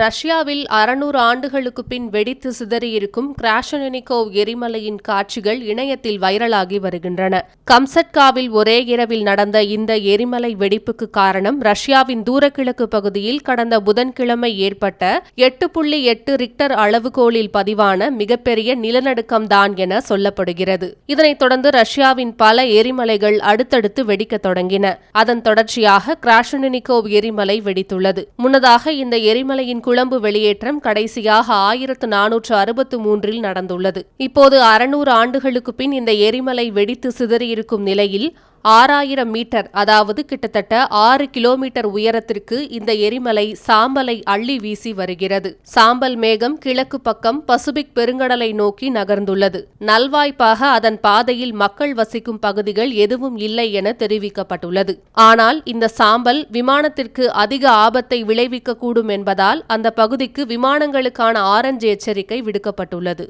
ரஷ்யாவில் 600 ஆண்டுகளுக்கு பின் வெடித்து சிதறியிருக்கும் கிராஷனினிகோவ் எரிமலையின் காட்சிகள் இணையத்தில் வைரலாகி வருகின்றன. கம்சட்காவில் ஒரே இரவில் நடந்த இந்த எரிமலை வெடிப்புக்கு காரணம் ரஷ்யாவின் தூரக்கிழக்கு பகுதியில் கடந்த புதன்கிழமை ஏற்பட்ட 8.8 ரிக்டர் அளவுகோலில் பதிவான மிகப்பெரிய நிலநடுக்கம்தான் என சொல்லப்படுகிறது. இதனைத் தொடர்ந்து ரஷ்யாவின் பல எரிமலைகள் அடுத்தடுத்து வெடிக்கத் தொடங்கின. அதன் தொடர்ச்சியாக கிராஷனினிகோவ் எரிமலை வெடித்துள்ளது. முன்னதாக இந்த எரிமலையின் குழம்பு வெளியேற்றம் கடைசியாக 1463 நடந்துள்ளது. இப்போது 600 ஆண்டுகளுக்கு பின் இந்த எரிமலை வெடித்து சிதறியிருக்கும் நிலையில் 6000 மீட்டர், அதாவது கிட்டத்தட்ட 6 கிலோமீட்டர் உயரத்திற்கு இந்த எரிமலை சாம்பலை அள்ளி வீசி வருகிறது. சாம்பல் மேகம் கிழக்கு பக்கம் பசிபிக் பெருங்கடலை நோக்கி நகர்ந்துள்ளது. நல்வாய்ப்பாக அதன் பாதையில் மக்கள் வசிக்கும் பகுதிகள் எதுவும் இல்லை என தெரிவிக்கப்பட்டுள்ளது. ஆனால் இந்த சாம்பல் விமானத்திற்கு அதிக ஆபத்தை விளைவிக்கக்கூடும் என்பதால் அந்த பகுதிக்கு விமானங்களுக்கான ஆரஞ்சு எச்சரிக்கை விடுக்கப்பட்டுள்ளது.